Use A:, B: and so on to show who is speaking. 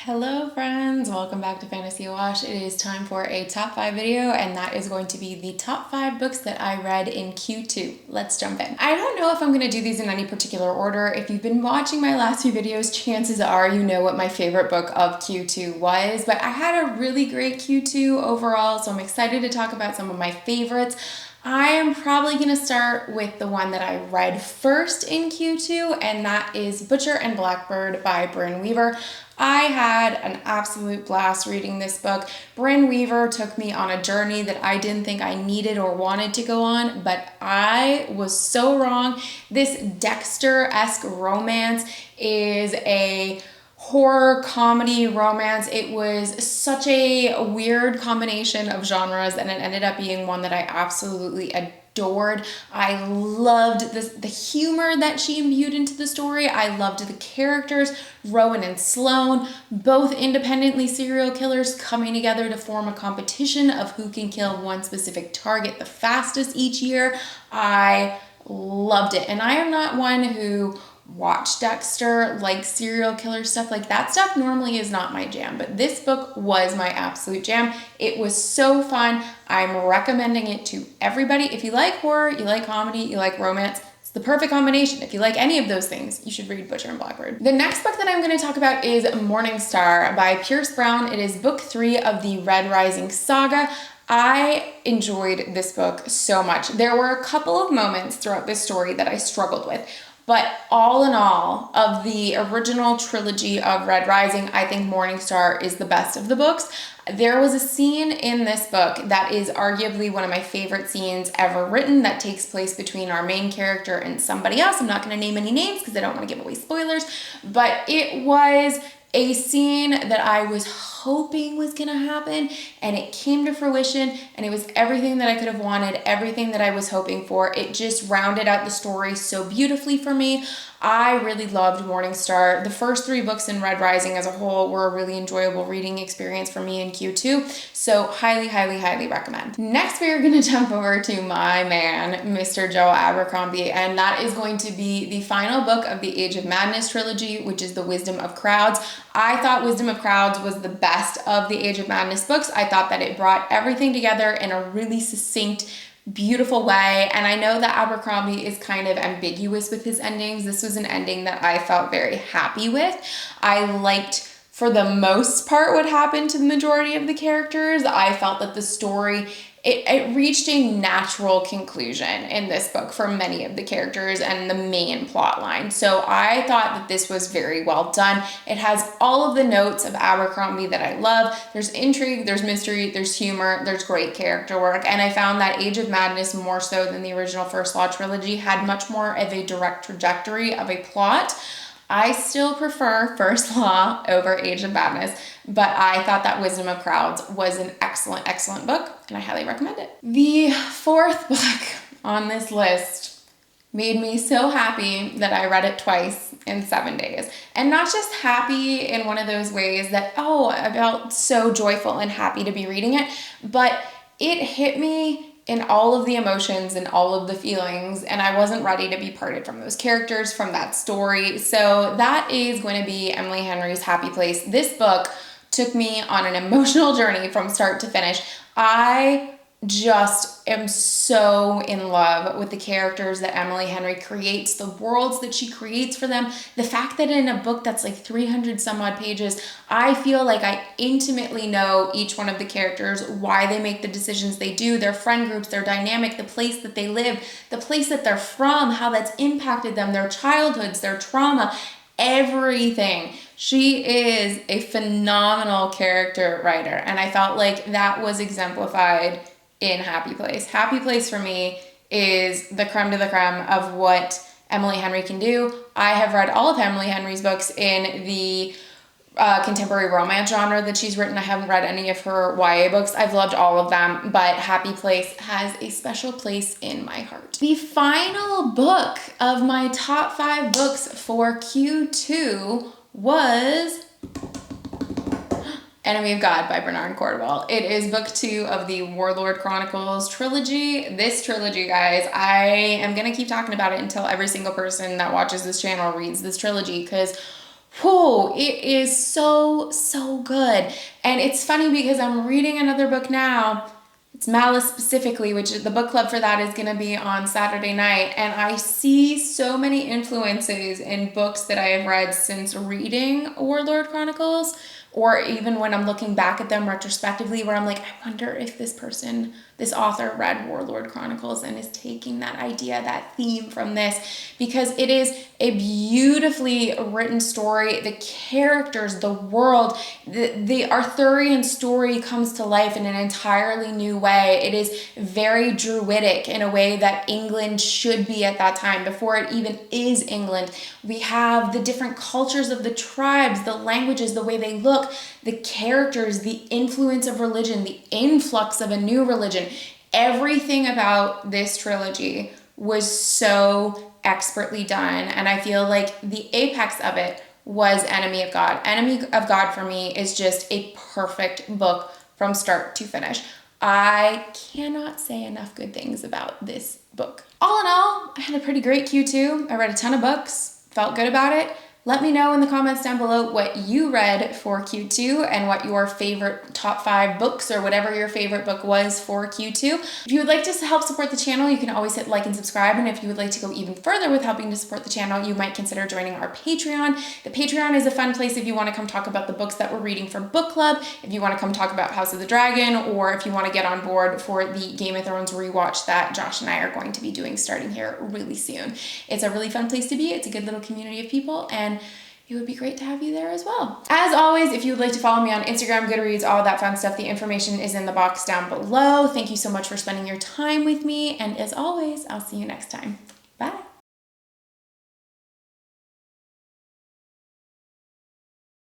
A: Hello friends, welcome back to Fantasy Wash. It is time for a top 5 video, and that is going to be the top 5 books that I read in Q2. Let's jump in. I don't know if I'm going to do these in any particular order. If you've been watching my last few videos, chances are you know what my favorite book of Q2 was, but I had a really great Q2 overall, so I'm excited to talk about some of my favorites. I am probably going to start with the one that I read first in Q2, and that is Butcher and Blackbird by Brynne Weaver. I had an absolute blast reading this book. Brynne Weaver took me on a journey that I didn't think I needed or wanted to go on, but I was so wrong. This Dexter-esque romance is a horror comedy romance. It was such a weird combination of genres, and it ended up being one that I absolutely adored. I loved the humor that she imbued into the story. I loved the characters, Rowan and Sloane, both independently serial killers coming together to form a competition of who can kill one specific target the fastest each year. I loved it. And I am not one who watch Dexter, like serial killer stuff. Like that stuff normally is not my jam, but this book was my absolute jam. It was so fun. I'm recommending it to everybody. If you like horror, you like comedy, you like romance, it's the perfect combination. If you like any of those things, you should read Butcher and Blackbird. The next book that I'm going to talk about is Morningstar by Pierce Brown. It is book 3 of the Red Rising saga. I enjoyed this book so much. There were a couple of moments throughout this story that I struggled with. But all in all, of the original trilogy of Red Rising, I think Morningstar is the best of the books. There was a scene in this book that is arguably one of my favorite scenes ever written that takes place between our main character and somebody else. I'm not going to name any names because I don't want to give away spoilers, but it was a scene that I was hoping was gonna happen, and it came to fruition, and it was everything that I could have wanted, everything that I was hoping for. It just rounded out the story so beautifully for me. I really loved Morningstar. The first 3 books in Red Rising as a whole were a really enjoyable reading experience for me in Q2, so highly, highly, highly recommend. Next, we are going to jump over to my man, Mr. Joe Abercrombie, and that is going to be the final book of the Age of Madness trilogy, which is The Wisdom of Crowds. I thought Wisdom of Crowds was the best of the Age of Madness books. I thought that it brought everything together in a really succinct, beautiful way, and I know that Abercrombie is kind of ambiguous with his endings. This was an ending that I felt very happy with. I liked, for the most part, what happened to the majority of the characters. I felt that the story it reached a natural conclusion in this book for many of the characters and the main plot line. So I thought that this was very well done. It has all of the notes of Abercrombie that I love. There's intrigue, there's mystery, there's humor, there's great character work. And I found that Age of Madness, more so than the original First Law trilogy, had much more of a direct trajectory of a plot. I still prefer First Law over Age of Madness, but I thought that Wisdom of Crowds was an excellent, excellent book, and I highly recommend it. The 4th book on this list made me so happy that I read it twice in 7 days. And not just happy in one of those ways that, oh, I felt so joyful and happy to be reading it, but it hit me in all of the emotions and all of the feelings, and I wasn't ready to be parted from those characters, from that story. So that is going to be Emily Henry's Happy Place. This book took me on an emotional journey from start to finish. I just am so in love with the characters that Emily Henry creates, the worlds that she creates for them, the fact that in a book that's like 300 some odd pages, I feel like I intimately know each one of the characters, why they make the decisions they do, their friend groups, their dynamic, the place that they live, the place that they're from, how that's impacted them, their childhoods, their trauma, everything. She is a phenomenal character writer, and I felt like that was exemplified in Happy Place. Happy Place for me is the creme de la creme of what Emily Henry can do. I have read all of Emily Henry's books in the contemporary romance genre that she's written. I haven't read any of her YA books. I've loved all of them, but Happy Place has a special place in my heart. The final book of my top 5 books for Q2 was Enemy of God by Bernard Cornwell. It is book 2 of the Warlord Chronicles trilogy. This trilogy, guys, I am going to keep talking about it until every single person that watches this channel reads this trilogy, because Whoa, it is so, so good. And it's funny because I'm reading another book now. It's Malice specifically, which is the book club for that is going to be on Saturday night. And I see so many influences in books that I have read since reading Warlord Chronicles, or even when I'm looking back at them retrospectively, where I'm like, I wonder if this author read Warlord Chronicles and is taking that idea, that theme from this, because it is a beautifully written story. The characters, the world, the Arthurian story comes to life in an entirely new way. It is very druidic in a way that England should be at that time, before it even is England. We have the different cultures of the tribes, the languages, the way they look, the characters, the influence of religion, the influx of a new religion. Everything about this trilogy was so expertly done, and I feel like the apex of it was Enemy of God. Enemy of God for me is just a perfect book from start to finish. I cannot say enough good things about this book. All in all, I had a pretty great Q2. I read a ton of books, felt good about it. Let me know in the comments down below what you read for Q2 and what your favorite top 5 books or whatever your favorite book was for Q2. If you would like to help support the channel, you can always hit like and subscribe. And if you would like to go even further with helping to support the channel, you might consider joining our Patreon. The Patreon is a fun place if you want to come talk about the books that we're reading for book club, if you want to come talk about House of the Dragon, or if you want to get on board for the Game of Thrones rewatch that Josh and I are going to be doing starting here really soon. It's a really fun place to be. It's a good little community of people, and it would be great to have you there as well. As always, if you would like to follow me on Instagram, Goodreads, all that fun stuff, the information is in the box down below. Thank you so much for spending your time with me, and as always, I'll see you next time.